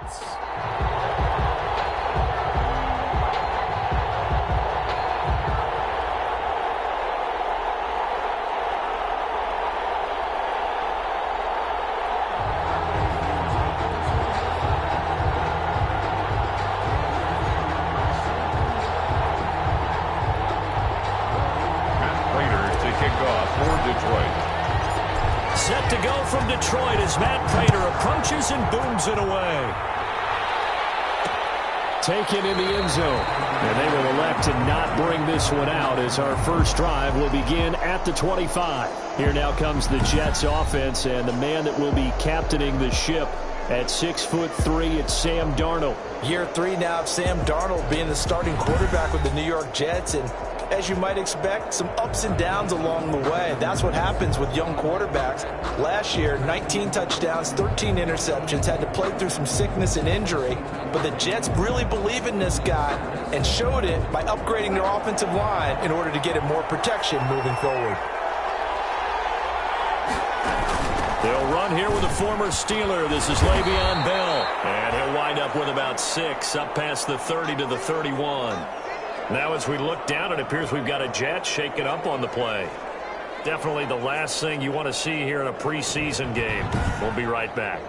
Jets. Set to go from Detroit as Matt Prater approaches and booms it away. Taken in the end zone. And they will elect to not bring this one out as our first drive will begin at the 25. Here now comes the Jets offense, and the man that will be captaining the ship at 6'3", it's Sam Darnold. Year 3 now of Sam Darnold being the starting quarterback with the New York Jets, and as you might expect, some ups and downs along the way. That's what happens with young quarterbacks. Last year, 19 touchdowns, 13 interceptions, had to play through some sickness and injury. But the Jets really believe in this guy and showed it by upgrading their offensive line in order to get him more protection moving forward. They'll run here with a former Steeler. This is Le'Veon Bell. And he'll wind up with about 6, up past the 30 to the 31. Now as we look down, it appears we've got a Jet shaken up on the play. Definitely the last thing you want to see here in a preseason game. We'll be right back.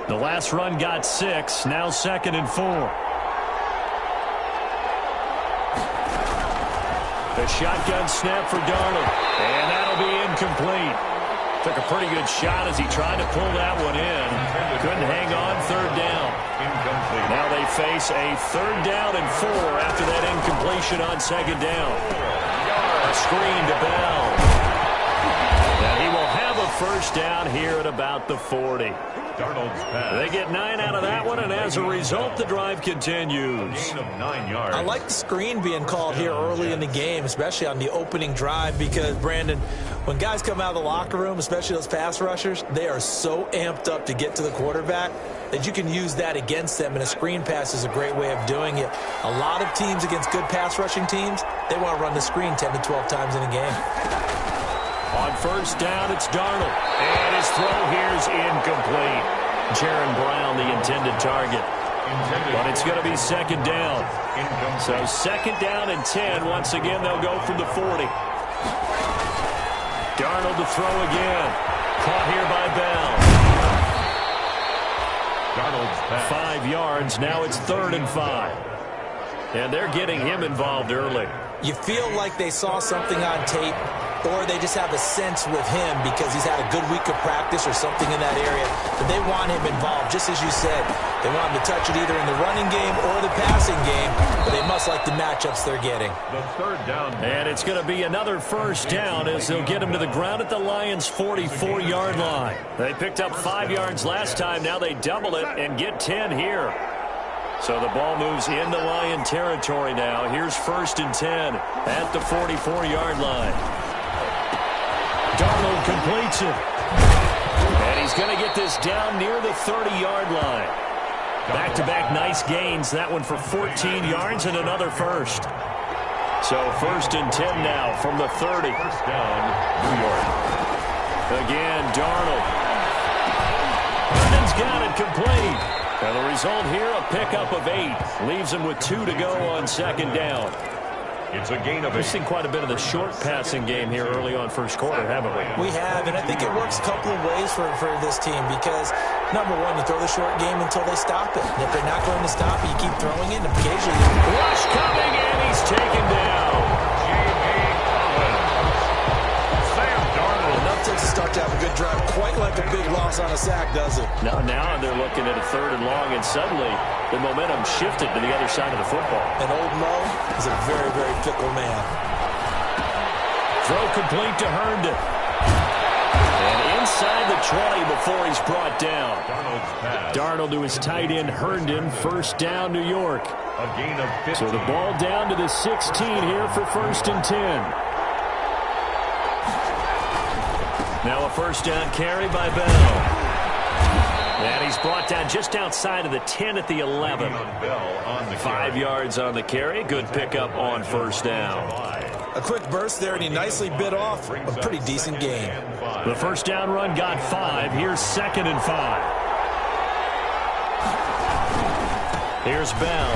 The last run got 6, now 2nd and 4. The shotgun snap for Darnold, and that'll be incomplete. Took a pretty good shot as he tried to pull that one in. Couldn't hang on, 3rd down. Incomplete. Now they face a 3rd down and 4 after that incompletion on 2nd down. A screen to Bell. And he will have a 1st down here at about the 40. Darnold's pass. They get 9 out of that one, and as a result, the drive continues. A gain of 9 yards. I like the screen being called here early in the game, especially on the opening drive, because, Brandon, when guys come out of the locker room, especially those pass rushers, they are so amped up to get to the quarterback that you can use that against them, and a screen pass is a great way of doing it. A lot of teams against good pass rushing teams, they want to run the screen 10 to 12 times in a game. On 1st down, it's Darnold. And his throw here's incomplete. Jaron Brown, the intended target. But it's going to be 2nd down. So 2nd down and 10. Once again, they'll go from the 40. Darnold to throw again. Caught here by Bell. Darnold's pass. 5 yards. Now it's 3rd and 5. And they're getting him involved early. You feel like they saw something on tape, or they just have a sense with him because he's had a good week of practice or something in that area, but they want him involved, just as you said. They want him to touch it either in the running game or the passing game, but they must like the matchups they're getting. The 3rd down. And it's going to be another 1st down as they'll get him to the ground at the Lions' 44-yard line. They picked up 5 yards last time. Now they double it and get 10 here. So the ball moves into Lion territory now. Here's 1st and 10 at the 44-yard line. Darnold completes it. And he's going to get this down near the 30-yard line. Back-to-back nice gains. That one for 14 yards and another 1st. So 1st and 10 now from the 30. 1st down, New York. Again, Darnold. Herndon's got it complete. And the result here, a pickup of 8. Leaves him with 2 to go on 2nd down. It's a gain of 8. We've seen quite a bit of the short passing game here early on 1st quarter, haven't we? We have, and I think it works a couple of ways for this team because, number one, you throw the short game until they stop it. And if they're not going to stop it, you keep throwing it, and occasionally... Rush coming, and he's taken down. Enough to start to have a good drive, quite like a big loss on a sack, does it? Now they're looking at a 3rd and long, and suddenly the momentum shifted to the other side of the football. And old Mo is a very, very fickle man. Throw complete to Herndon. And inside the 20 before he's brought down. Darnold to his tight end, Herndon. 1st down, New York. A gain of 15. So the ball down to the 16 here for 1st and 10. Now a 1st down carry by Bell. And he's brought down just outside of the 10 at the 11. 5 yards on the carry. Good pickup on 1st down. A quick burst there, and he nicely bit off a pretty decent gain. The first down run got 5. Here's 2nd and 5. Here's Bell.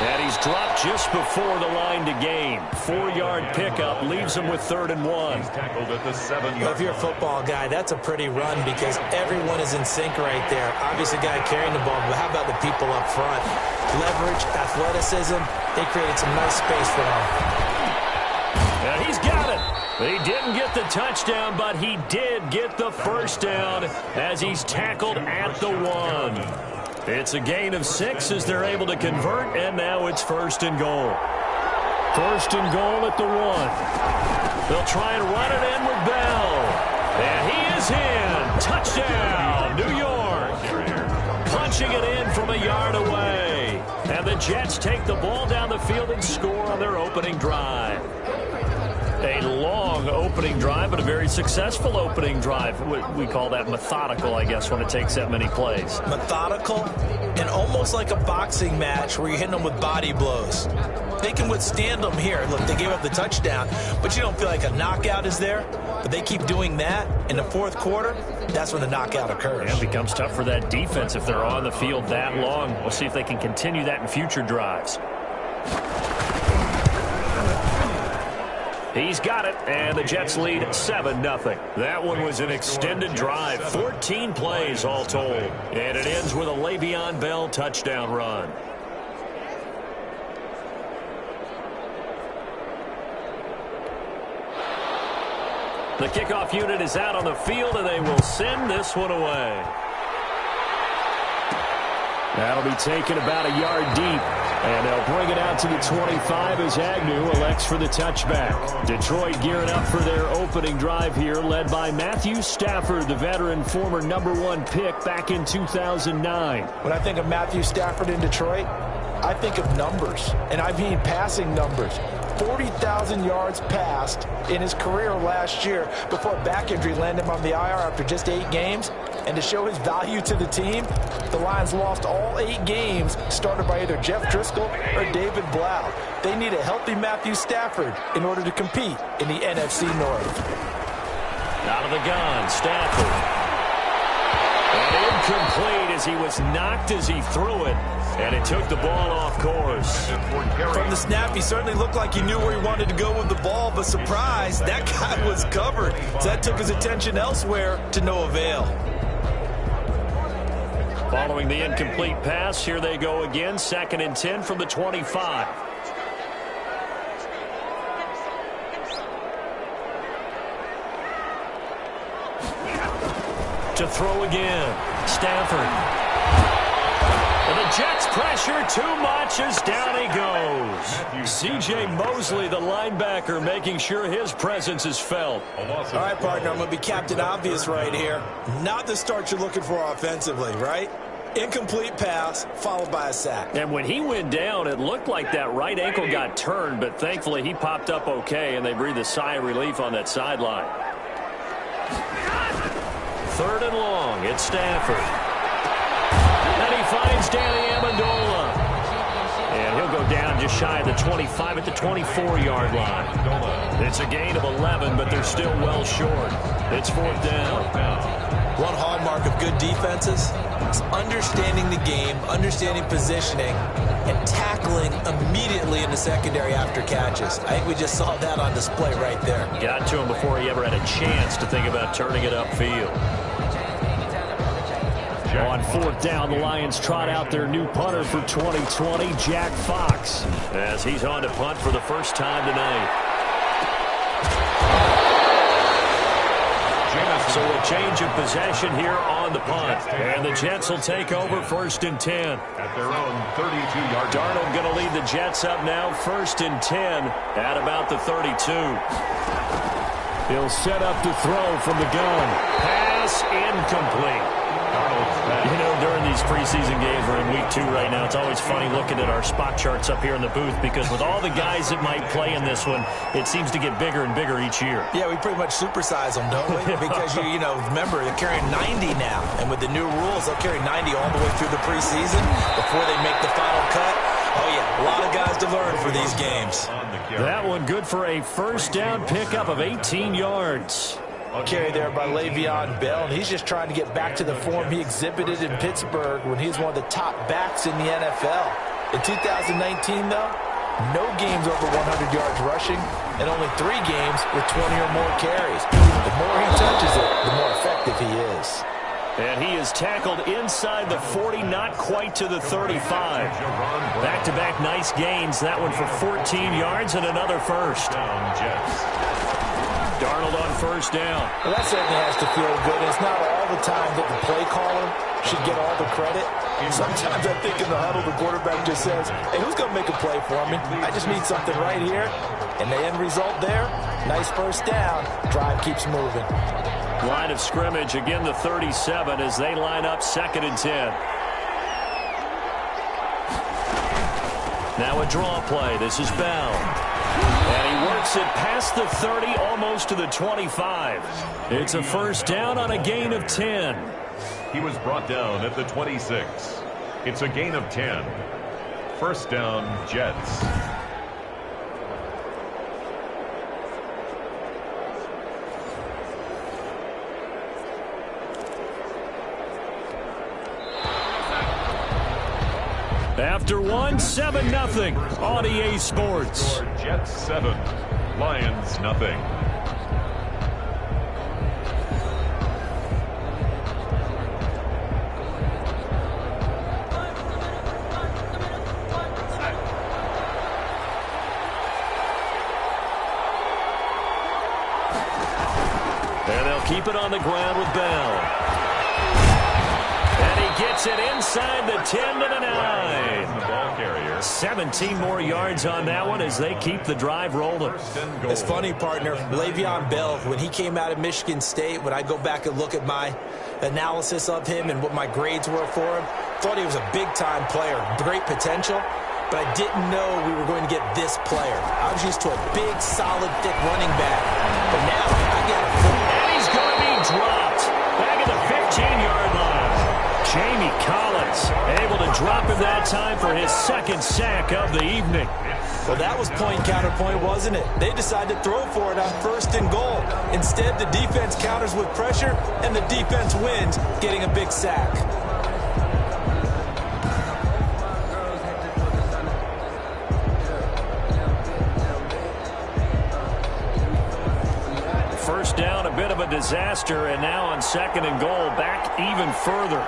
And he's dropped just before the line to gain. 4-yard pickup leaves him with 3rd and 1. He's tackled at the 7-yard Well, if you're a football guy, that's a pretty run because everyone is in sync right there. Obviously, guy carrying the ball, but how about the people up front? Leverage, athleticism, they created some nice space for him. And he's got it. He didn't get the touchdown, but he did get the first down as he's tackled at the 1. It's a gain of 6 as they're able to convert, and now it's 1st and goal. 1st and goal at the 1. They'll try and run it in with Bell. And he is in. Touchdown, New York. Punching it in from a yard away. And the Jets take the ball down the field and score on their opening drive. A long opening drive, but a very successful opening drive. We call that methodical, I guess, when it takes that many plays. Methodical and almost like a boxing match where you're hitting them with body blows. They can withstand them here. Look, they gave up the touchdown, but you don't feel like a knockout is there. But they keep doing that in the 4th quarter. That's when the knockout occurs. Yeah, it becomes tough for that defense if they're on the field that long. We'll see if they can continue that in future drives. He's got it, and the Jets lead 7-0. That one was an extended drive, 14 plays all told. And it ends with a Le'Veon Bell touchdown run. The kickoff unit is out on the field, and they will send this one away. That'll be taken about a yard deep. And they'll bring it out to the 25 as Agnew elects for the touchback. Detroit gearing up for their opening drive here, led by Matthew Stafford, the veteran former #1 pick back in 2009. When I think of Matthew Stafford in Detroit, I think of numbers, and I mean passing numbers. 40,000 yards passed in his career last year before a back injury landed him on the IR after just 8 games. And to show his value to the team, the Lions lost all 8 games started by either Jeff Driscoll or David Blau. They need a healthy Matthew Stafford in order to compete in the NFC North. Out of the gun, Stafford. And incomplete as he was knocked as he threw it. And it took the ball off course. From the snap, he certainly looked like he knew where he wanted to go with the ball, but surprise, that guy was covered. So that took his attention elsewhere to no avail. Following the incomplete pass, here they go again. 2nd and 10 from the 25. To throw again, Stafford. And the Jets pressure too much as down he goes. C.J. Mosley, the linebacker, making sure his presence is felt. All right, partner, I'm going to be Captain Obvious right here. Not the start you're looking for offensively, right? Incomplete pass, followed by a sack. And when he went down, it looked like that right ankle got turned, but thankfully he popped up okay, and they breathed a sigh of relief on that sideline. 3rd and long, it's Stafford. And he finds Danny Amendola. And he'll go down just shy of the 25 at the 24-yard line. It's a gain of 11, but they're still well short. It's 4th down. One hallmark of good defenses is understanding the game, understanding positioning, and tackling immediately in the secondary after catches. I think we just saw that on display right there. Got to him before he ever had a chance to think about turning it upfield. On 4th down, the Lions trot out their new punter for 2020, Jack Fox, as he's on to punt for the first time tonight. So a change of possession here on the punt. And the Jets will take over 1st and 10. At their own 32-yard. Darnold going to lead the Jets up now 1st and 10 at about the 32. He'll set up to throw from the gun. Pass incomplete. You know, during these preseason games, we're in week 2 right now, it's always funny looking at our spot charts up here in the booth because with all the guys that might play in this one, it seems to get bigger and bigger each year. Yeah, we pretty much supersize them, don't we? Because, you know, remember, they're carrying 90 now. And with the new rules, they'll carry 90 all the way through the preseason before they make the final cut. Oh, yeah, a lot of guys to learn for these games. That one good for a first down pickup of 18 yards. Carry there by Le'Veon Bell, and he's just trying to get back to the form he exhibited in Pittsburgh when he was one of the top backs in the NFL. In 2019, though, no games over 100 yards rushing, and only 3 games with 20 or more carries. The more he touches it, the more effective he is. And he is tackled inside the 40, not quite to the 35. Back-to-back nice gains. That one for 14 yards and another first. Darnold on first down. Well, that certainly has to feel good. It's not all the time that the play caller should get all the credit. Sometimes I think in the huddle, the quarterback just says, hey, who's going to make a play for me? I just need something right here. And the end result there, nice first down. Drive keeps moving. Line of scrimmage, again the 37 as they line up 2nd and 10. Now a draw play. This is Bell. And he works it past the 30, almost to the 25. It's a first down on a gain of 10. He was brought down at the 26. It's a gain of 10. First down, Jets. After one, 7-0 on EA Sports. Jets 7, Lions nothing. And they'll keep it on the ground with Bell. And he gets it inside the 10 to the 9. 17 more yards on that one as they keep the drive rolling. It's funny, partner. Le'Veon Bell, when he came out of Michigan State, when I go back and look at my analysis of him and what my grades were for him, thought he was a big-time player, great potential, but I didn't know we were going to get this player. I was used to a big, solid, thick running back, but now I got a full. And he's going to be dropped back at the 15-yard line. Jamie Collins able to drop him that time for his 2nd sack of the evening. Well, that was point counterpoint, wasn't it? They decided to throw for it on 1st and goal. Instead, the defense counters with pressure, and the defense wins, getting a big sack. First down, a bit of a disaster, and now on 2nd and goal, back even further.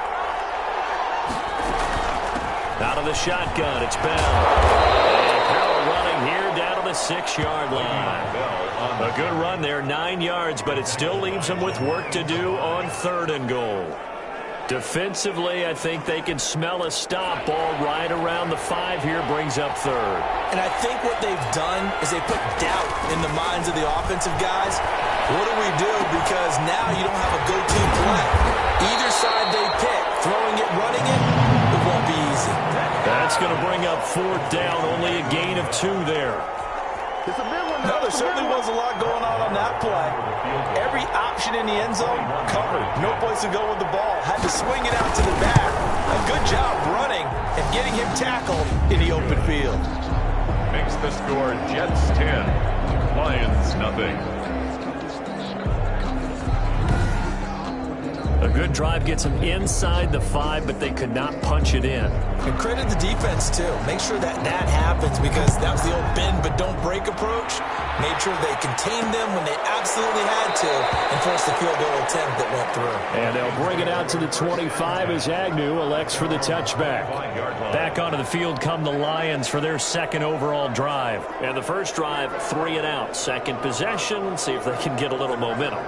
Out of the shotgun, it's Bell. And Powell running here down to the 6-yard line. A good run there, 9 yards, but it still leaves them with work to do on 3rd and goal. Defensively, I think they can smell a stop ball right around the 5 here, brings up 3rd. And I think what they've done is they put doubt in the minds of the offensive guys. What do we do? Because now you don't have a go-to play. Either side they pick, throwing it, running it, it won't be easy. That's going to bring up 4th down, only a gain of 2 there. No, there certainly was a lot going on that play. Every option in the end zone covered. No place to go with the ball. Had to swing it out to the back. A good job running and getting him tackled in the open field. Makes the score Jets 10, Lions nothing. A good drive gets them inside the 5, but they could not punch it in. And credit the defense, too. Make sure that happens because that was the old bend but don't break approach. Made sure they contained them when they absolutely had to and forced the field goal attempt that went through. And they'll bring it out to the 25 as Agnew elects for the touchback. Back onto the field come the Lions for their 2nd overall drive. And the first drive, 3 and out. 2nd possession, see if they can get a little momentum.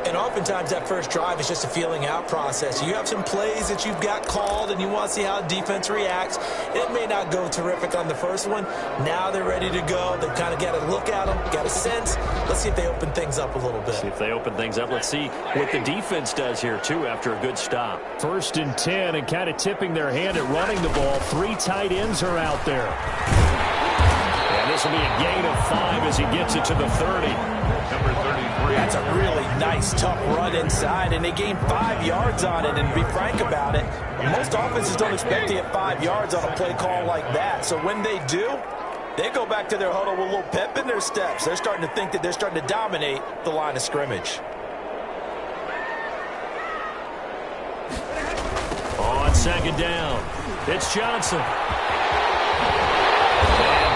And oftentimes that first drive is just a feeling out process. You have some plays that you've got called and you want to see how defense reacts. It may not go terrific on the first one. Now they're ready to go. They've kind of got to look at them, got a sense. Let's see if they open things up a little bit. See if they open things up. Let's see what the defense does here, too, after a good stop. 1st and 10 and kind of tipping their hand at running the ball. 3 tight ends are out there. And this will be a gain of 5 as he gets it to the 30. Number 33. That's a really nice, tough run inside, and they gained 5 yards on it. And to be frank about it, most offenses don't expect to get 5 yards on a play call like that. So when they do, They go back to their huddle with a little pep in their steps. They're starting to think that they're starting to dominate the line of scrimmage. On second down, it's Johnson. And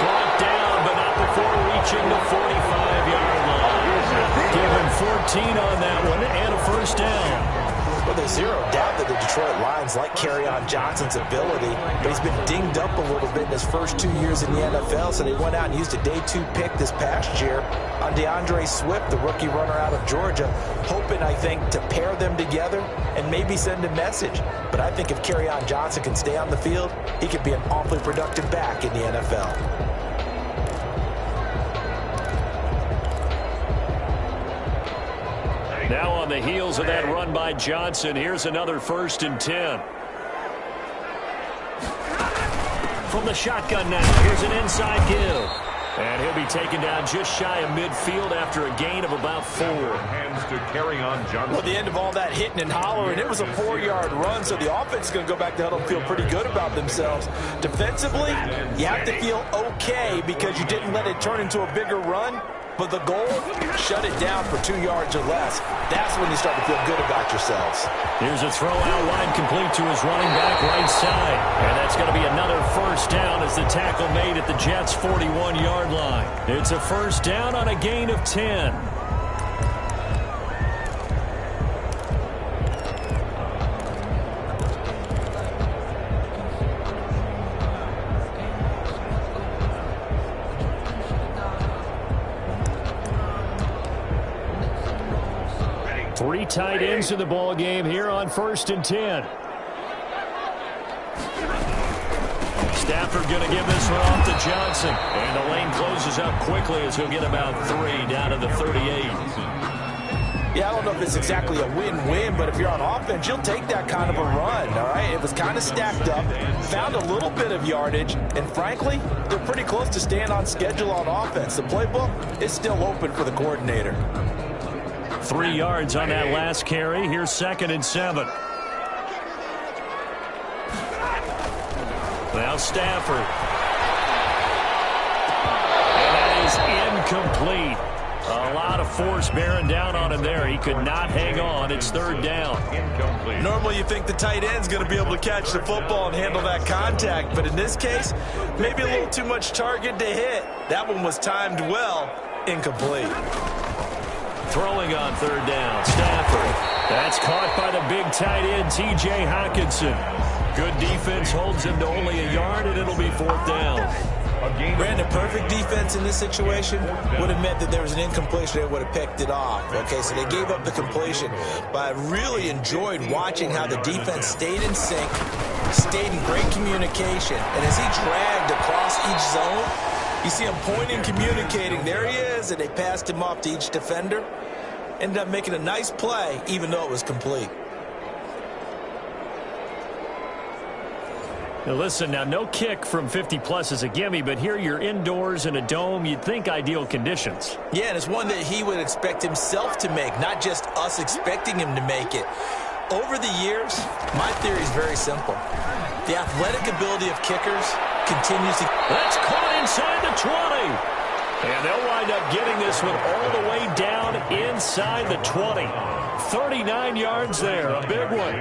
brought down, but not before reaching the 45-yard line. Give him 14 on that one and a first down. Well, there's zero doubt that the Detroit Lions like Kerryon Johnson's ability, but he's been dinged up a little bit in his first 2 years in the NFL, so they went out and used a day 2 pick this past year on DeAndre Swift, the rookie runner out of Georgia, hoping, I think, to pair them together and maybe send a message. But I think if Kerryon Johnson can stay on the field, he could be an awfully productive back in the NFL. Now on the heels of that run by Johnson, here's another 1st and 10. From the shotgun now, here's an inside give. And he'll be taken down just shy of midfield after a gain of about 4. Hands to Kerryon Johnson. Well, the end of all that hitting and hollering, it was a 4-yard run, so the offense is going to go back to huddle and feel pretty good about themselves. Defensively, you have to feel okay because you didn't let it turn into a bigger run. But the goal, shut it down for 2 yards or less. That's when you start to feel good about yourselves. Here's a throw out wide, complete to his running back right side. And that's going to be another 1st down as the tackle made at the Jets' 41-yard line. It's a 1st down on a gain of 10. 3 tight ends in the ball game here on 1st and 10. Stafford going to give this one off to Johnson. And the lane closes up quickly as he'll get about 3 down to the 38. Yeah, I don't know if it's exactly a win-win, but if you're on offense, you'll take that kind of a run, all right? It was kind of stacked up, found a little bit of yardage, and frankly, they're pretty close to staying on schedule on offense. The playbook is still open for the coordinator. 3 yards on that last carry. Here's 2nd and 7. Now Stafford. And that is incomplete. A lot of force bearing down on him there. He could not hang on. It's 3rd down. Incomplete. Normally you think the tight end's going to be able to catch the football and handle that contact, but in this case, maybe a little too much target to hit. That one was timed well. Incomplete. Throwing on 3rd down, Stafford. That's caught by the big tight end, T.J. Hockenson. Good defense holds him to only a yard, and it'll be 4th down. Brandon, perfect defense in this situation would have meant that there was an incompletion. They would have picked it off. Okay, so they gave up the completion. But I really enjoyed watching how the defense stayed in sync, stayed in great communication. And as he dragged across each zone, you see him pointing, communicating. There he is, and they passed him off to each defender. Ended up making a nice play, even though it was complete. Now listen, now no kick from 50-plus is a gimme, but here you're indoors in a dome. You'd think ideal conditions. Yeah, and it's one that he would expect himself to make, not just us expecting him to make it. Over the years, my theory is very simple. The athletic ability of kickers continues to... That's caught inside the 20. And they'll wind up getting this one all the way down inside the 20. 39 yards there, a big one.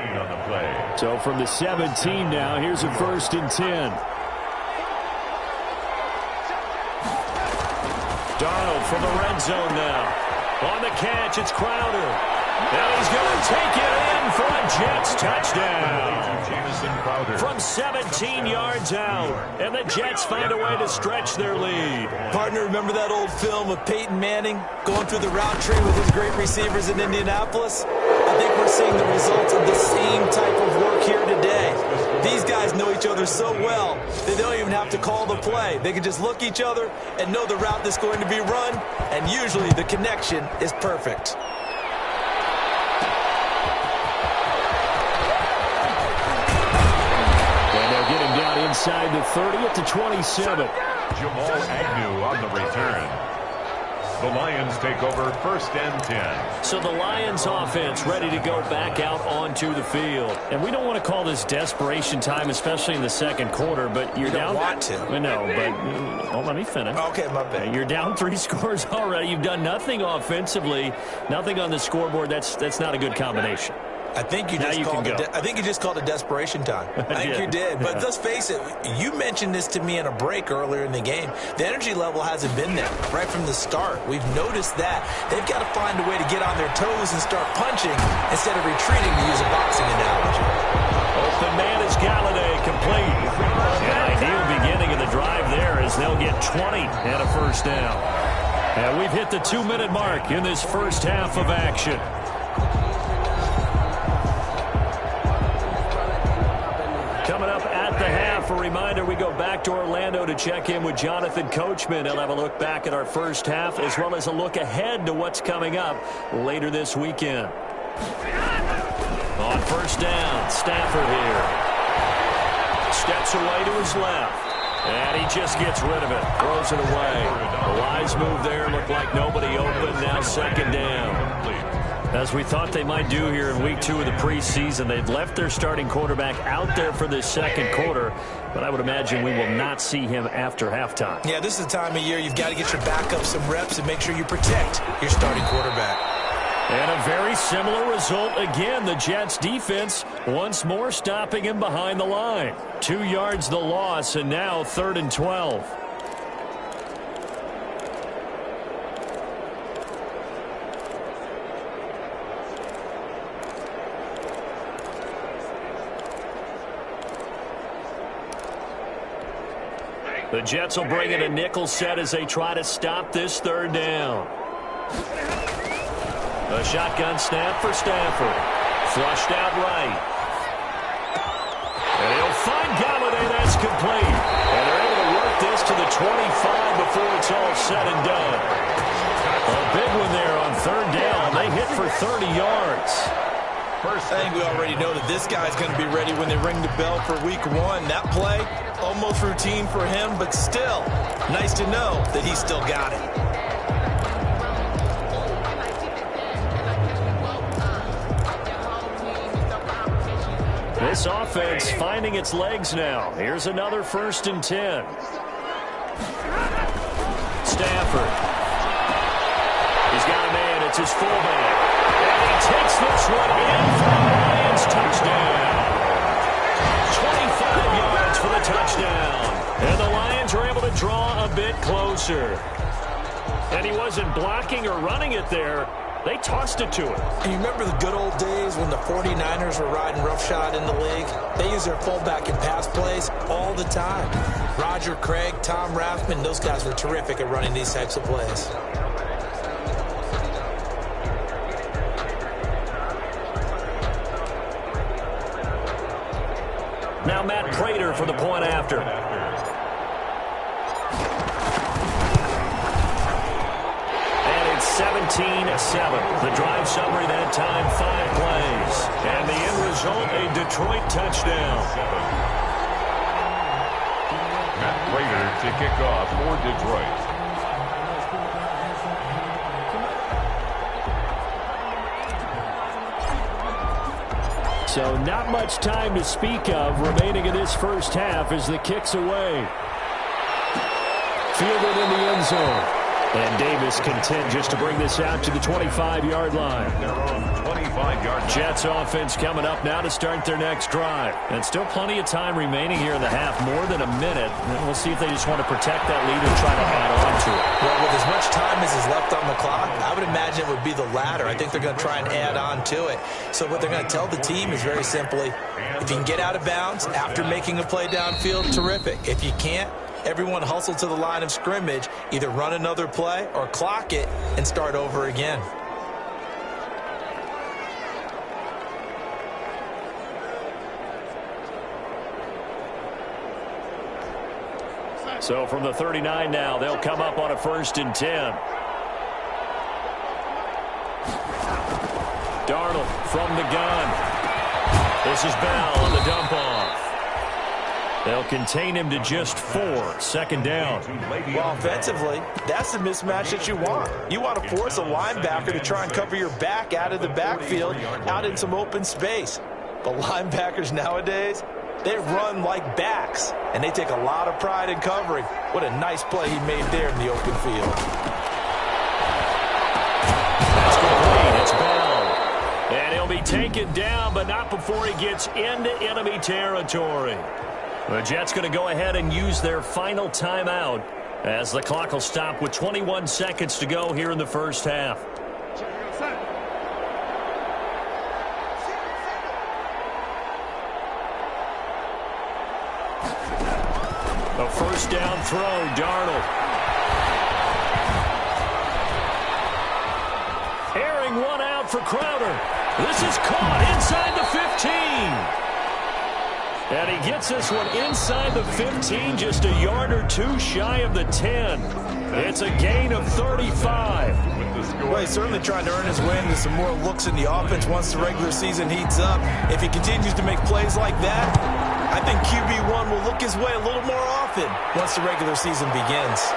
So from the 17 now, here's a 1st and 10. Darnold from the red zone now. On the catch, it's Crowder. And he's going to take it in for a Jets touchdown. From 17 yards out. And the Jets find a way to stretch their lead. Partner, remember that old film of Peyton Manning going through the route tree with his great receivers in Indianapolis? I think we're seeing the results of the same type of work here today. These guys know each other so well that they don't even have to call the play. They can just look each other and know the route that's going to be run, and usually the connection is perfect. Get him down inside the 30 at the 27. Jamal Agnew on the return. The Lions take over 1st and 10. So the Lions offense ready to go back out onto the field. And we don't want to call this desperation time, especially in the second quarter, but you're down. You don't want to. No, but don't let me finish. Okay, my bad. You're down 3 scores already. You've done nothing offensively, nothing on the scoreboard. That's not a good combination. I think you just called it desperation time. I think you did. But let's face it, you mentioned this to me in a break earlier in the game. The energy level hasn't been there right from the start. We've noticed that. They've got to find a way to get on their toes and start punching instead of retreating, to use a boxing analogy. Open man is Galladay, complete. An ideal beginning of the drive there as they'll get 20 and a first down. And we've hit the 2-minute mark in this first half of action. Coming up at the half, a reminder, we go back to Orlando to check in with Jonathan Coachman. He'll have a look back at our first half as well as a look ahead to what's coming up later this weekend. On first down, Stafford here. Steps away to his left. And he just gets rid of it. Throws it away. The wise move there. Looked like nobody open. Now second down. As we thought they might do here in week 2 of the preseason, they've left their starting quarterback out there for this second quarter, but I would imagine we will not see him after halftime. Yeah, this is the time of year you've got to get your backup some reps and make sure you protect your starting quarterback. And a very similar result again. The Jets defense once more stopping him behind the line. 2 yards the loss, and now 3rd and 12. The Jets will bring in a nickel set as they try to stop this 3rd down. A shotgun snap for Stafford. Flushed out right. And he'll find Galladay. That's complete. And they're able to work this to the 25 before it's all said and done. A big one there on 3rd down. They hit for 30 yards. I think we already know that this guy's going to be ready when they ring the bell for week 1. That play, almost routine for him, but still nice to know that he's still got it. This offense finding its legs now. Here's another 1st and 10. Stafford. He's got a man. It's his fullback. And he takes this one in for the Lions. Touchdown. 25 yards for the touchdown. And the Lions are able to draw a bit closer. And he wasn't blocking or running it there. They tossed it to him. And you remember the good old days when the 49ers were riding roughshod in the league? They used their fullback in pass plays all the time. Roger Craig, Tom Rathman, those guys were terrific at running these types of plays. Now Matt Prater for the point after. And it's 17-7. The drive summary that time, 5 plays. And the end result, a Detroit touchdown. Matt Prater to kick off for Detroit. So not much time to speak of remaining in this first half as the kick's away. Fielded in the end zone. And Davis content just to bring this out to the 25-yard line. Their own 25-yard. Jets offense coming up now to start their next drive. And still plenty of time remaining here in the half, more than a minute. And we'll see if they just want to protect that lead and try to add on to it. Well, with as much time as is left on the clock, I would imagine it would be the latter. I think they're going to try and add on to it. So what they're going to tell the team is very simply, if you can get out of bounds after making a play downfield, terrific. If you can't, everyone hustle to the line of scrimmage, either run another play or clock it and start over again. So from the 39 now, they'll come up on a 1st and 10. Darnold from the gun. This is Bell on the dump off. They'll contain him to just 4. Second down. Well, offensively, that's the mismatch that you want. You want to force a linebacker to try and cover your back out of the backfield, out in some open space. But linebackers nowadays, they run like backs, and they take a lot of pride in covering. What a nice play he made there in the open field. That's complete. It's Bell. And he'll be taken down, but not before he gets into enemy territory. The Jets going to go ahead and use their final timeout as the clock will stop with 21 seconds to go here in the first half. A first down throw, Darnold. Airing one out for Crowder. This is caught inside the 15. And he gets this one inside the 15, just a yard or two shy of the 10. It's a gain of 35. Well, he's certainly trying to earn his way into some more looks in the offense once the regular season heats up. If he continues to make plays like that, I think QB1 will look his way a little more often once the regular season begins.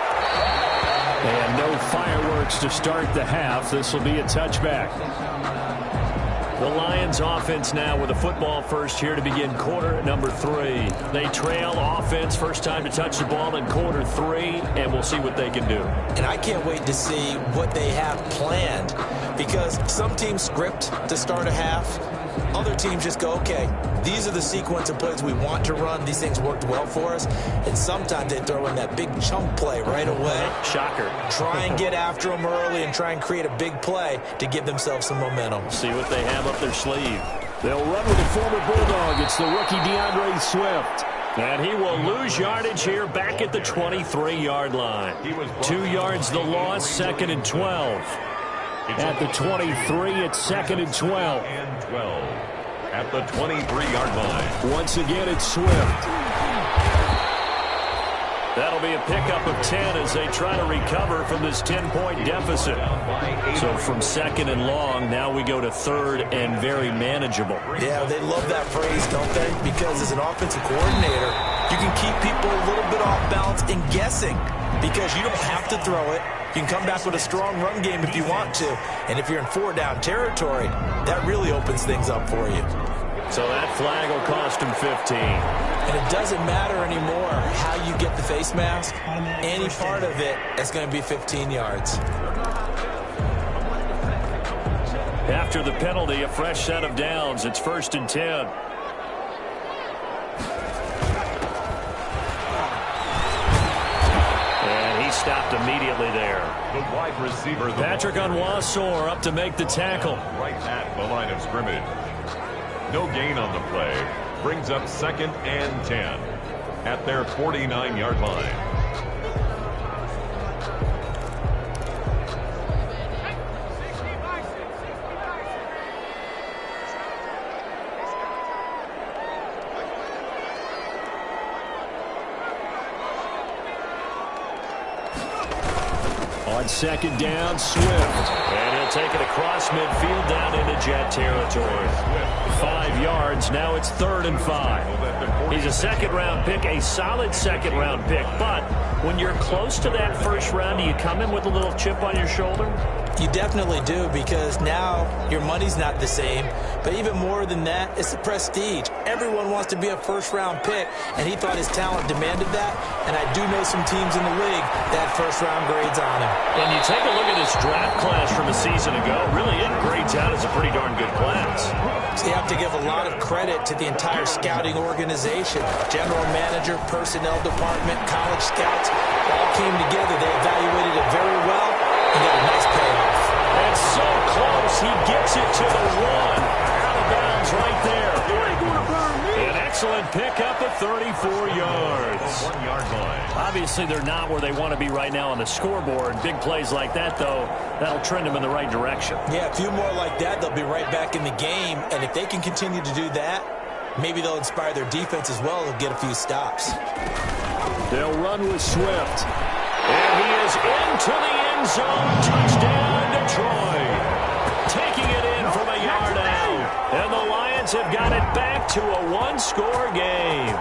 And no fireworks to start the half. This will be a touchback. The Lions offense now with a football first here to begin quarter number 3. They trail offense first time to touch the ball in quarter 3, and we'll see what they can do. And I can't wait to see what they have planned, because some teams script to start a half. Other teams just go, okay, these are the sequence of plays we want to run. These things worked well for us. And sometimes they throw in that big chunk play right away. Shocker. Try and get after them early and try and create a big play to give themselves some momentum. See what they have up their sleeve. They'll run with the former Bulldog. It's the rookie DeAndre Swift. And he will lose yardage here back at the 23-yard line. 2 yards the loss, 2nd and 12. At the 23, it's 2nd and 12. At the 23-yard line. Once again, it's Swift. That'll be a pickup of 10 as they try to recover from this 10-point deficit. So from 2nd and long, now we go to 3rd and very manageable. Yeah, they love that phrase, don't they? Because as an offensive coordinator, you can keep people a little bit off balance and guessing, because you don't have to throw it. You can come back with a strong run game if you want to. And if you're in 4-down territory, that really opens things up for you. So that flag will cost him 15. And it doesn't matter anymore how you get the face mask. Any part of it is going to be 15 yards. After the penalty, a fresh set of downs. It's 1st and 10. Stopped immediately there. The wide receiver. Patrick Onwuasor up to make the tackle. Right at the line of scrimmage. No gain on the play. Brings up 2nd and 10 at their 49-yard line. On 2nd down, Swift. And he'll take it across midfield down into Jet territory. 5 yards. Now it's 3rd and 5. He's a 2nd-round pick, a solid 2nd-round pick. But when you're close to that 1st round, do you come in with a little chip on your shoulder? You definitely do, because now your money's not the same. But even more than that, it's the prestige. Everyone wants to be a 1st-round pick, and he thought his talent demanded that. And I do know some teams in the league that 1st-round grades on him. And you take a look at this draft class from a season ago, really it grades out as a pretty darn good class. So you have to give a lot of credit to the entire scouting organization. General manager, personnel department, college scouts, all came together. They evaluated it very well and got a nice payoff. And so close, he gets it to the 1. Out of bounds right there. An excellent pickup of 34 yards. 1-yard line. Obviously, they're not where they want to be right now on the scoreboard. Big plays like that, though, that'll trend them in the right direction. Yeah, a few more like that, they'll be right back in the game. And if they can continue to do that, maybe they'll inspire their defense as well. They'll get a few stops. They'll run with Swift. And he is into the end zone. Touchdown, Detroit. Taking it in from a yard out. And the Lions have got it back to a 1-score game.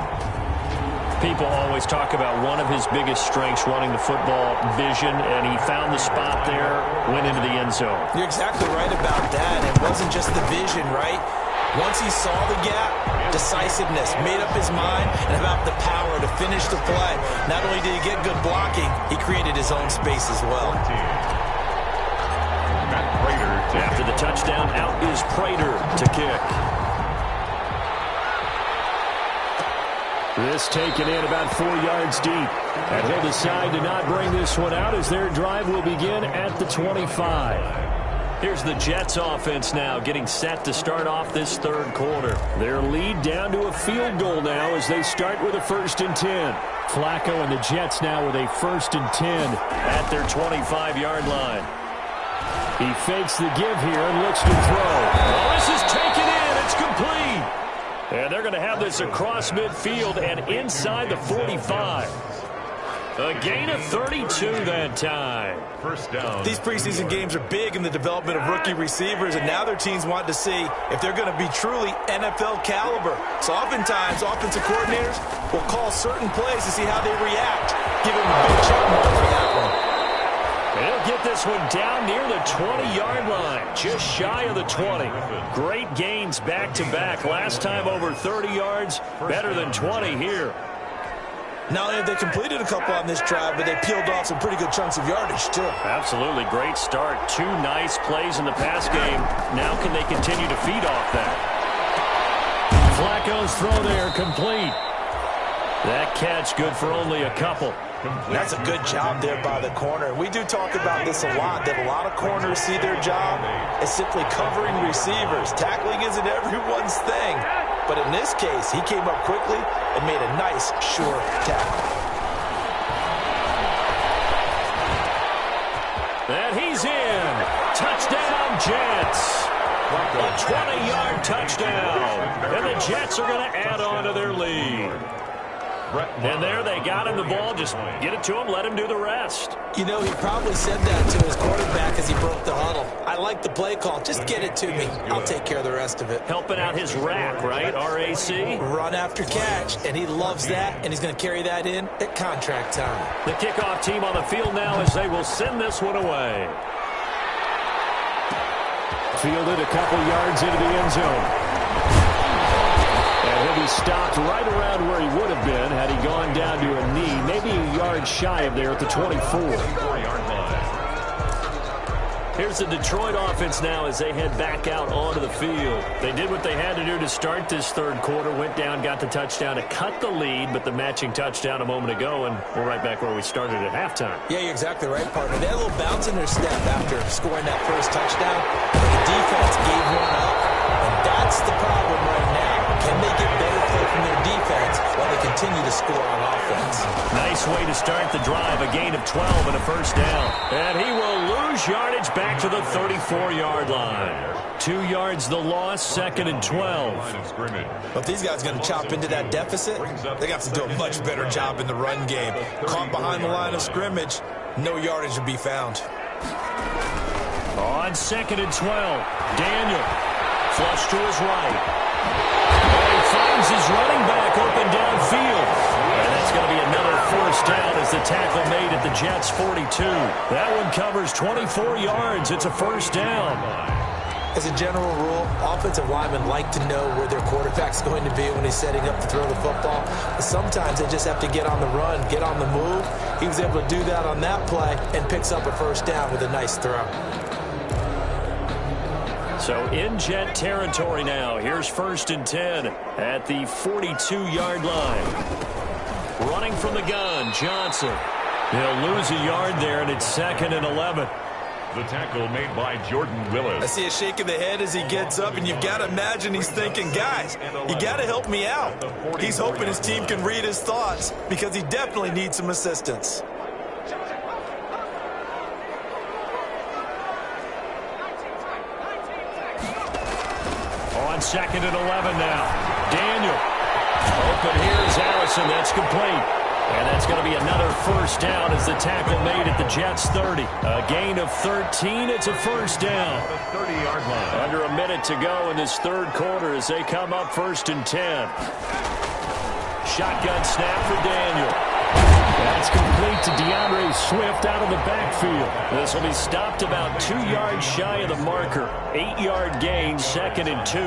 People always talk about one of his biggest strengths running the football, vision, and he found the spot there, went into the end zone. You're exactly right about that. It wasn't just the vision, right? Once he saw the gap, decisiveness, made up his mind, and about the power to finish the play. Not only did he get good blocking, he created his own space as well. After the touchdown, out is Prater to kick. This taken in about 4 yards deep. And he'll decide to not bring this one out as their drive will begin at the 25. Here's the Jets offense now getting set to start off this third quarter. Their lead down to a field goal now as they start with a 1st and 10. Flacco and the Jets now with a 1st and 10 at their 25-yard line. He fakes the give here and looks to throw. Oh, this is taken in. It's complete. And they're going to have this across midfield and inside the 45. A gain of 32 that time. First down. These preseason games are big in the development of rookie receivers, and now their teams want to see if they're going to be truly NFL caliber. So oftentimes, offensive coordinators will call certain plays to see how they react. Give them a big check mark for that one. He'll get this one down near the 20-yard line, just shy of the 20. Great gains back-to-back. Last time over 30 yards, better than 20 here. Not only have they completed a couple on this drive, but they peeled off some pretty good chunks of yardage, too. Absolutely. Great start. 2 nice plays in the pass game. Now can they continue to feed off that? Flacco's throw there, complete. That catch good for only a couple. That's a good job there by the corner. We do talk about this a lot, that a lot of corners see their job as simply covering receivers. Tackling isn't everyone's thing. But in this case, he came up quickly and made a nice, sure tackle. And he's in. Touchdown, Jets. A 20-yard touchdown. And the Jets are going to add on to their lead. And there they got him the ball. Just get it to him, let him do the rest. You know, he probably said that to his quarterback as he broke the huddle. I like the play call. Just get it to me. I'll take care of the rest of it. Helping out his rack, right? R-A-C? Run after catch, and he loves that, and he's going to carry that in at contract time. The kickoff team on the field now as they will send this one away. Fielded a couple yards into the end zone. And he'll be stopped right around where he would have been had he gone down to a knee, maybe a yard shy of there at the 24-yard line. Here's the Detroit offense now as they head back out onto the field. They did what they had to do to start this third quarter, went down, got the touchdown to cut the lead, but the matching touchdown a moment ago, and we're right back where we started at halftime. Yeah, you're exactly right, partner. They had a little bounce in their step after scoring that first touchdown, but the defense gave one up, and that's the problem right now. Can they get better play from their defense while they continue to score on offense? Nice way to start the drive. A gain of 12 and a first down. And he will lose yardage back to the 34-yard line. 2 yards the loss, 2nd and 12. But if these guys are going to chop into that deficit, they got to do a much better job in the run game. Caught behind the line of scrimmage, no yardage to be found. On 2nd and 12, Daniel flush to his right. He finds his running back open downfield. And that's going to be another first down as the tackle made at the Jets' 42. That one covers 24 yards. It's a first down. As a general rule, offensive linemen like to know where their quarterback's going to be when he's setting up to throw the football. But sometimes they just have to get on the run, get on the move. He was able to do that on that play and picks up a first down with a nice throw. So in Jet territory now. Here's 1st and 10 at the 42-yard line. Running from the gun, Johnson. He'll lose a yard there, and it's 2nd and 11. The tackle made by Jordan Willis. I see a shake of the head as he gets up, and you've got to imagine he's thinking, guys, you got to help me out. He's hoping his team can read his thoughts because he definitely needs some assistance. On 2nd and 11 now. Daniel. Open here is Allison. That's complete. And that's going to be another first down as the tackle made at the Jets' 30. A gain of 13. It's a first down. 30-yard line. Under a minute to go in this third quarter as they come up 1st and 10. shotgun snap for Daniel. That's complete to DeAndre Swift out of the backfield. This will be stopped about 2 yards shy of the marker. 8-yard gain, 2nd and 2.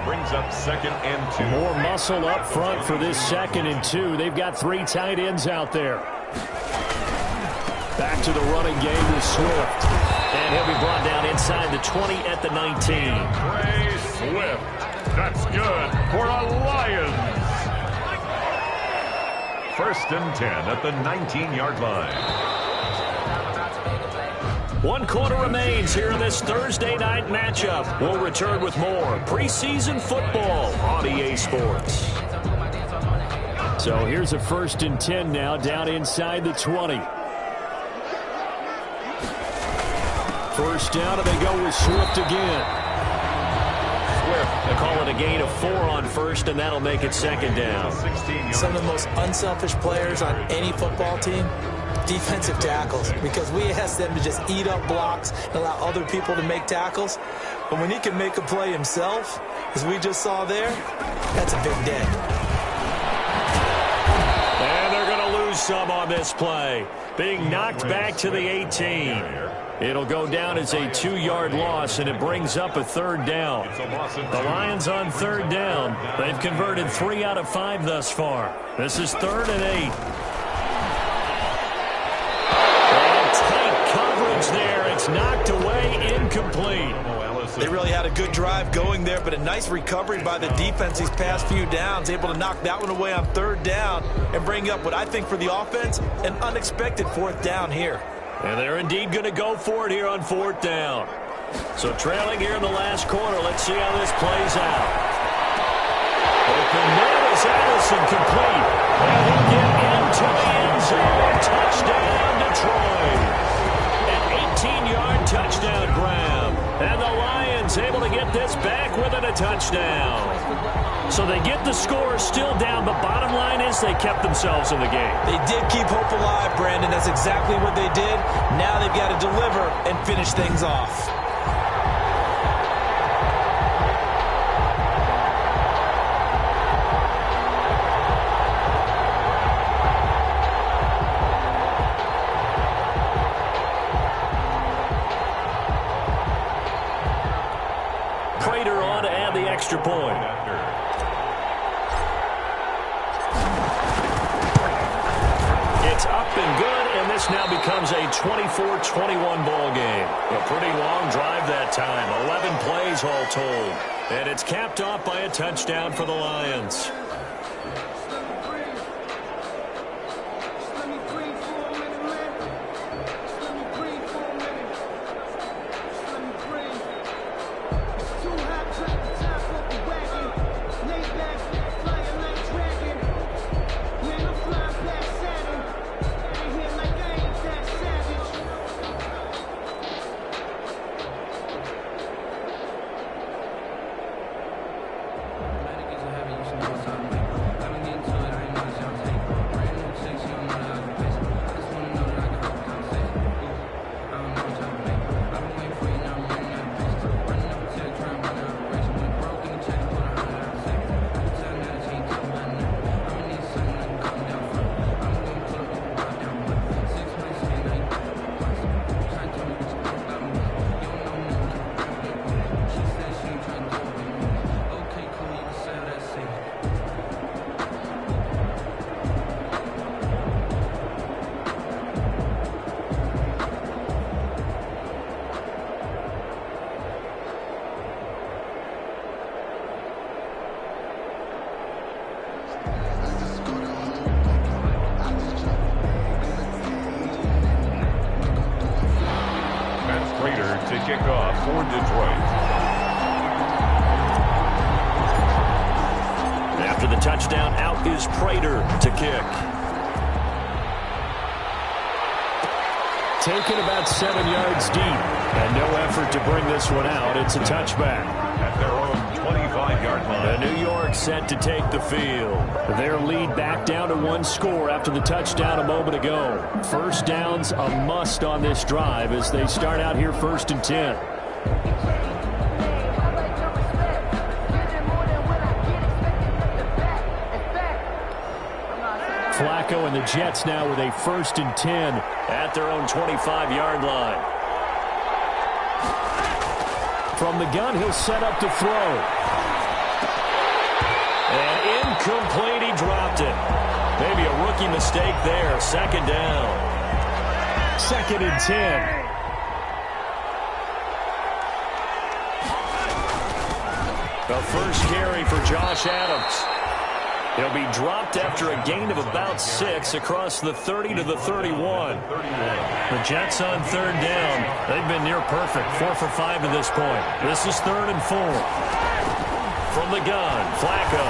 Brings up 2nd and 2. More muscle up front for this 2nd and 2. They've got 3 tight ends out there. Back to the running game with Swift. And he'll be brought down inside the 20 at the 19. Ray Swift. That's good for a Lions. 1st and 10 at the 19-yard line. 1 quarter remains here in this Thursday night matchup. We'll return with more preseason football on EA Sports. So here's a 1st and 10 now down inside the 20. 1st down, and they go with Swift again. They call it a gain of 4 on 1st, and that'll make it 2nd down. Some of the most unselfish players on any football team, defensive tackles, because we ask them to just eat up blocks and allow other people to make tackles. But when he can make a play himself, as we just saw there, that's a big day. And they're going to lose some on this play. Being knocked back to the 18. It'll go down as a 2-yard loss, and it brings up a 3rd down. The Lions on 3rd down. They've converted 3 out of 5 thus far. This is 3rd and 8. And tight coverage there. It's knocked away, incomplete. They really had a good drive going there, but a nice recovery by the defense these past few downs, able to knock that one away on 3rd down and bring up what I think for the offense, an unexpected 4th down here. And they're indeed going to go for it here on 4th down. So trailing here in the last quarter, let's see how this plays out. Open man is Allison, complete. And he'll get into the end zone. Touchdown, Detroit. An 18-yard touchdown grab. And the Lions able to get this back within a touchdown. So they get the score still down, but bottom line is they kept themselves in the game. They did keep hope alive, Brandon. That's exactly what they did. Now they've got to deliver and finish things off. Prater on to add the extra point. It's up and good, and this now becomes a 24-21 ball game. A pretty long drive that time, 11 plays all told. And it's capped off by a touchdown for the Lions. To kick off for Detroit. After the touchdown, out is Prater to kick. Taken about 7 yards deep, and no effort to bring this one out. It's a touchback. At their own 25-yard line. New York set to take the field. Their lead back down to 1 score after the touchdown a moment ago. 1st down's a must on this drive as they start out here 1st and 10. Flacco and the Jets now with a 1st and 10 at their own 25-yard line. From the gun, he'll set up to throw. And incomplete, he dropped it. Maybe a rookie mistake there. 2nd down. 2nd and 10. The first carry for Josh Adams. He'll be dropped after a gain of about 6 across the 30 to the 31. The Jets on 3rd down. They've been near perfect, 4 for 5 to this point. This is 3rd and 4. From the gun, Flacco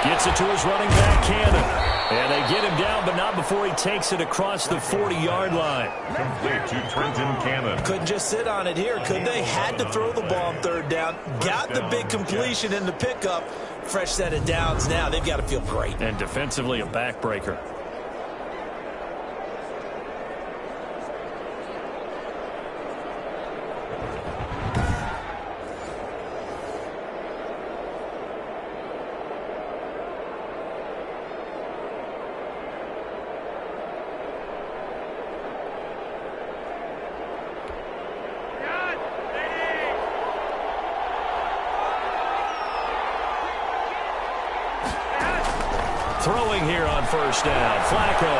gets it to his running back, Cannon. And they get him down, but not before he takes it across the 40-yard line. Complete to Trenton Cannon. Couldn't just sit on it here, could they? Had to throw the ball on 3rd down. Got the big completion in the pickup. Fresh set of downs now. They've got to feel great. And defensively, a backbreaker. Throwing here on 1st down. Flacco.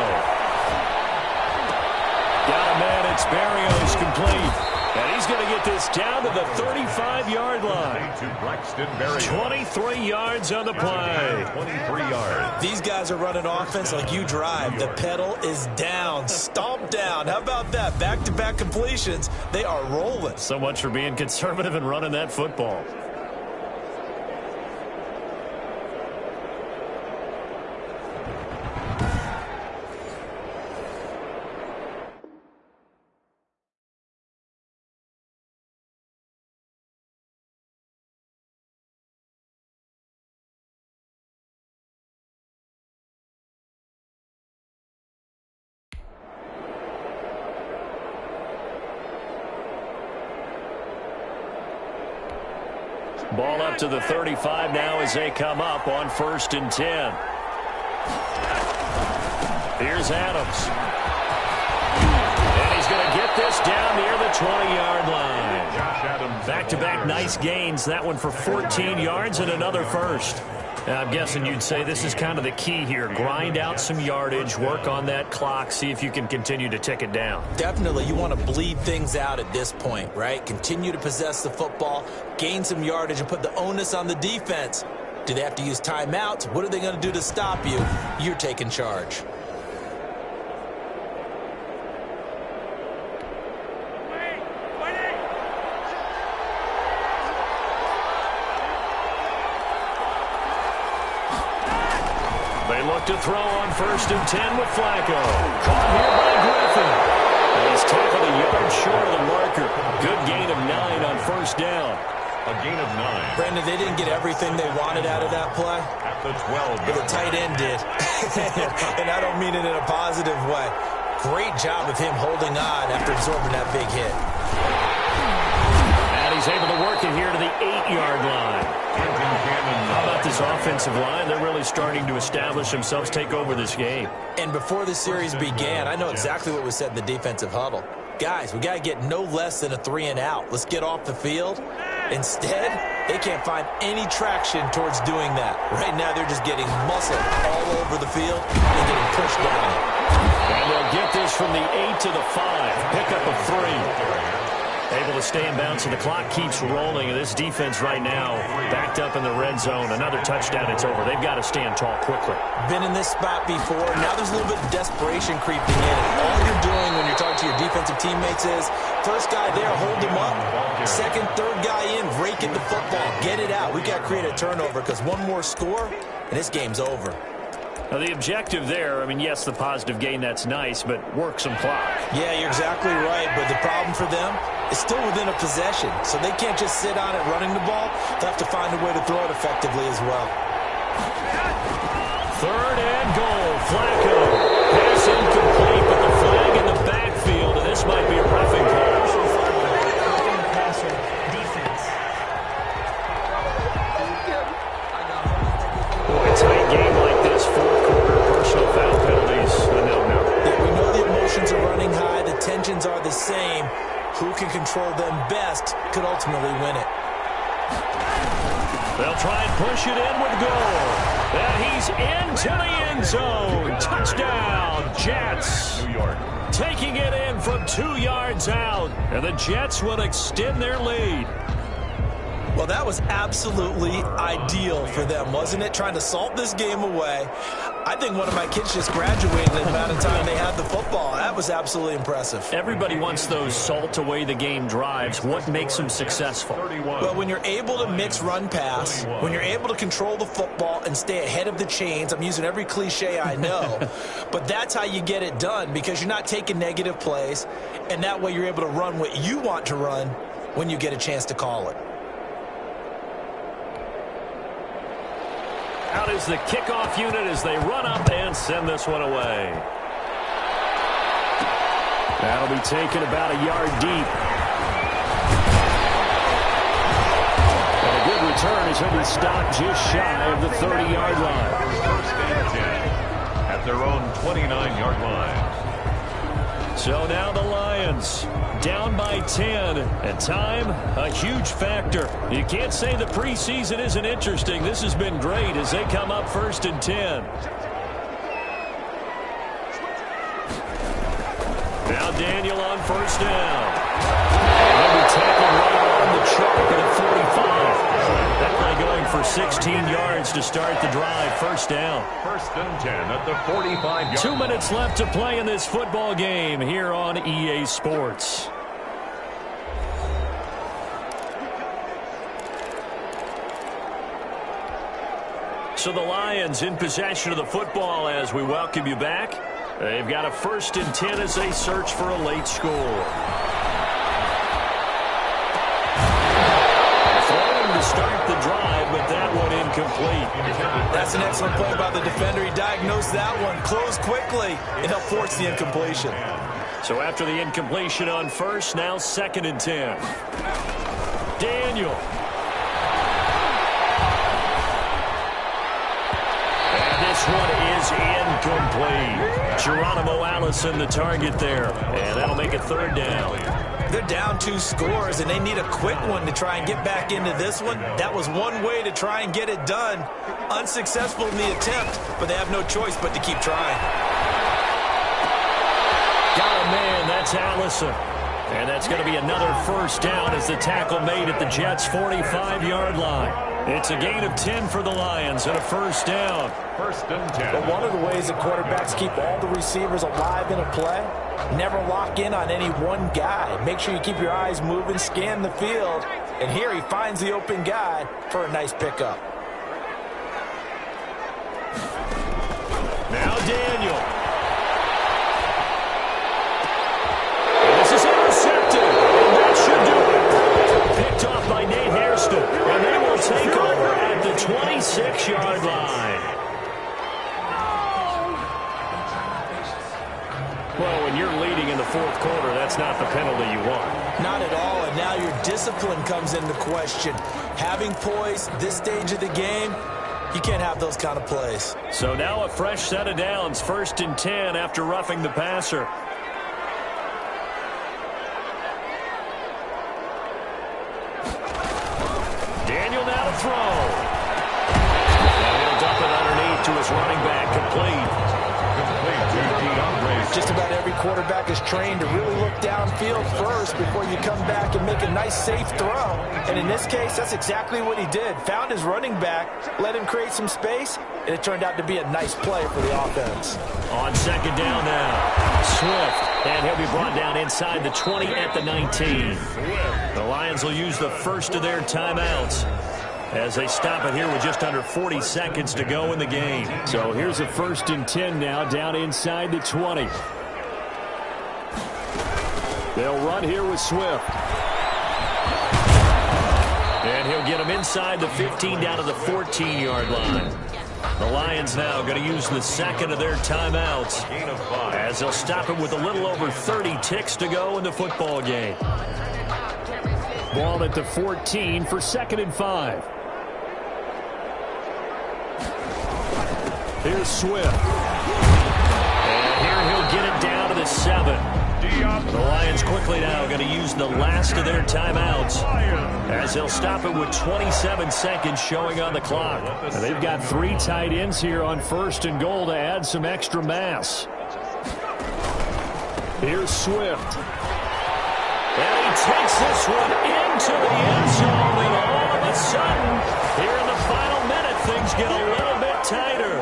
Got a man. It's Barrios complete. And he's going to get this down to the 35-yard line. To Braxton Berrios. 23 yards on the play. 23 yards. These guys are running offense like you drive. The pedal is down. Stomp down. How about that? Back-to-back completions. They are rolling. So much for being conservative and running that football. Ball up to the 35 now as they come up on 1st and 10. Here's Adams. And he's going to get this down near the 20-yard line. Back-to-back nice gains. That one for 14 yards and another first. Now, I'm guessing you'd say this is kind of the key here. Grind out some yardage, work on that clock, see if you can continue to tick it down. Definitely. You want to bleed things out at this point, right? Continue to possess the football, gain some yardage, and put the onus on the defense. Do they have to use timeouts? What are they going to do to stop you? You're taking charge. To throw on 1st and 10 with Flacco. Caught here by Griffin. And he's tackled a yard short of the marker. Good gain of 9 on 1st down. A gain of 9. Brandon, they didn't get everything they wanted out of that play. At the 12. But the tight end did. And I don't mean it in a positive way. Great job of him holding on after absorbing that big hit. And he's able to work it here to the 8-yard line. How about this offensive line? They're really starting to establish themselves, take over this game. And before the series began, I know exactly what was said in the defensive huddle. Guys, we got to get no less than a 3-and-out. Let's get off the field. Instead, they can't find any traction towards doing that. Right now, they're just getting muscled all over the field and getting pushed down. And they'll get this from the 8 to the 5. Pick up a 3. Able to stay in bounds, and the clock keeps rolling. And this defense right now backed up in the red zone. Another touchdown, it's over. They've got to stand tall quickly. Been in this spot before. Now there's a little bit of desperation creeping in. And all you're doing when you're talking to your defensive teammates is, first guy there, hold him up. Second, third guy in, rake at the football. Get it out. We've got to create a turnover because one more score, and this game's over. Now, the objective there, I mean, yes, the positive gain, that's nice, but work some clock. Yeah, you're exactly right, but the problem for them is still within a possession, so they can't just sit on it running the ball. They'll have to find a way to throw it effectively as well. 3rd and goal. Flacco. Pass incomplete, but the flag in the backfield, and this might be a roughing call. Boy, a tight game like this, 4th quarter, the same. Who can control them best could ultimately win it. They'll try and push it in with goal. And he's into the end zone. Touchdown, Jets. New York. Taking it in from 2 yards out. And the Jets will extend their lead. Well, that was absolutely ideal for them, wasn't it? Trying to salt this game away. I think one of my kids just graduated in the amount of time they had the football. That was absolutely impressive. Everybody wants those salt away the game drives. What makes them successful? Well, when you're able to mix run pass, when you're able to control the football and stay ahead of the chains, I'm using every cliche I know, but that's how you get it done because you're not taking negative plays, and that way you're able to run what you want to run when you get a chance to call it. Out is the kickoff unit as they run up and send this one away. That'll be taken about a yard deep. And a good return as he'll be stopped just shy of the 30-yard line. First and 10 at their own 29-yard line. So now the Lions down by 10, and time, a huge factor. You can't say the preseason isn't interesting. This has been great as they come up first and 10. Now Daniel on first down. He'll be tackled right on the chalk at a 45. That play going for 16 yards to start the drive. First down. First and 10 at the 45-yard 2 minutes left to play in this football game here on EA Sports. So the Lions in possession of the football as we welcome you back. They've got a first and 10 as they search for a late score. Throwing to start the drive, but that one incomplete. That's an excellent play by the defender. He diagnosed that one, closed quickly, and helped force the incompletion. So after the incompletion on first, now second and 10. Daniel. This one is incomplete. Geronimo Allison the target there. And that'll make it third down. They're down 2 scores, and they need a quick one to try and get back into this one. That was one way to try and get it done. Unsuccessful in the attempt, but they have no choice but to keep trying. Got a man, that's Allison. And that's going to be another first down as the tackle made at the Jets' 45-yard line. It's a gain of 10 for the Lions and a first down. First and 10. But one of the ways that quarterbacks keep all the receivers alive in a play, never lock in on any one guy. Make sure you keep your eyes moving, scan the field, and here he finds the open guy for a nice pickup. Now Daniel. And this is intercepted. And that should do it. Picked off by Nate Hairston. And they will take over at the 26-yard line. Well, when you're leading in the fourth quarter, that's not the penalty you want. Not at all, and now your discipline comes into question. Having poise this stage of the game, you can't have those kind of plays. So now a fresh set of downs, first and 10 after roughing the passer. Daniel now to throw. And he'll dump it underneath to his running back, complete. Just about every quarterback is trained to really look downfield first before you come back and make a nice, safe throw. And in this case, that's exactly what he did. Found his running back, let him create some space, and it turned out to be a nice play for the offense. On second down now, Swift. And he'll be brought down inside the 20 at the 19. The Lions will use the first of their timeouts as they stop it here with just under 40 seconds to go in the game. So here's a first and 10 now down inside the 20. They'll run here with Swift. And he'll get him inside the 15 down to the 14-yard line. The Lions now going to use the second of their timeouts as they'll stop him with a little over 30 ticks to go in the football game. Ball at the 14 for second and 5. Here's Swift. And here he'll get it down to the 7. The Lions quickly now going to use the last of their timeouts as they'll stop it with 27 seconds showing on the clock. And they've got 3 tight ends here on 1st and goal to add some extra mass. Here's Swift. And he takes this one into the end zone, and all of a sudden, here in the final minute, things get a little bit tighter.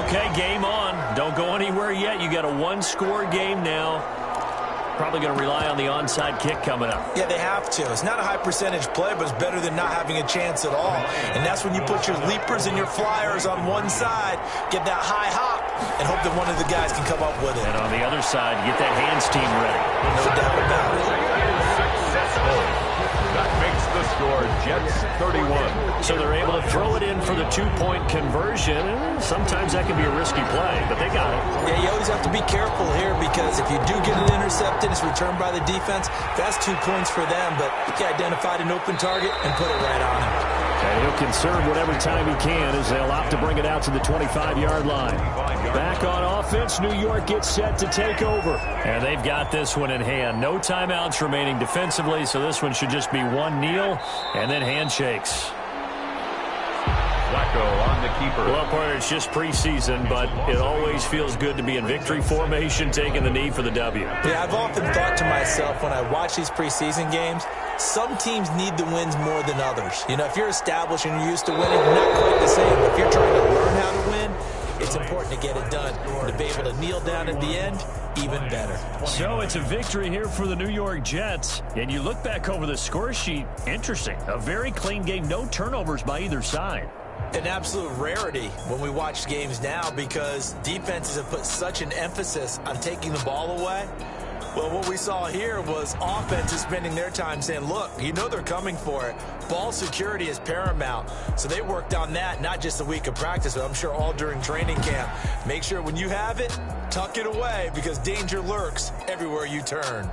Okay, game on. Don't go anywhere yet. You got a 1-score game now. Probably going to rely on the onside kick coming up. Yeah, they have to. It's not a high percentage play, but it's better than not having a chance at all. And that's when you put your leapers and your flyers on one side, get that high hop, and hope that one of the guys can come up with it. And on the other side, get that hands team ready. No doubt about it. That makes the score Jets 31. So they're able to throw it in for the 2-point conversion. Sometimes that can be a risky play, but they got it. Yeah, you always have to be careful here because if you do get it intercepted, it's returned by the defense. That's 2 points for them, but he identified an open target and put it right on him. And he'll conserve whatever time he can as they'll opt to bring it out to the 25-yard line. Back on offense, New York gets set to take over. And they've got this one in hand. No timeouts remaining defensively, so this one should just be one kneel and then handshakes. Flacco on the keeper. Well, partner, it's just preseason, but it always feels good to be in victory formation, taking the knee for the W. Yeah, I've often thought to myself when I watch these preseason games, some teams need the wins more than others. You know, if you're established and you're used to winning, not quite the same. But if you're trying to learn how to win, it's important to get it done. And to be able to kneel down at the end, even better. So it's a victory here for the New York Jets. And you look back over the score sheet, interesting. A very clean game, no turnovers by either side. An absolute rarity when we watch games now because defenses have put such an emphasis on taking the ball away. Well, what we saw here was offenses spending their time saying, look, you know they're coming for it. Ball security is paramount. So they worked on that, not just a week of practice, but I'm sure all during training camp. Make sure when you have it, tuck it away because danger lurks everywhere you turn.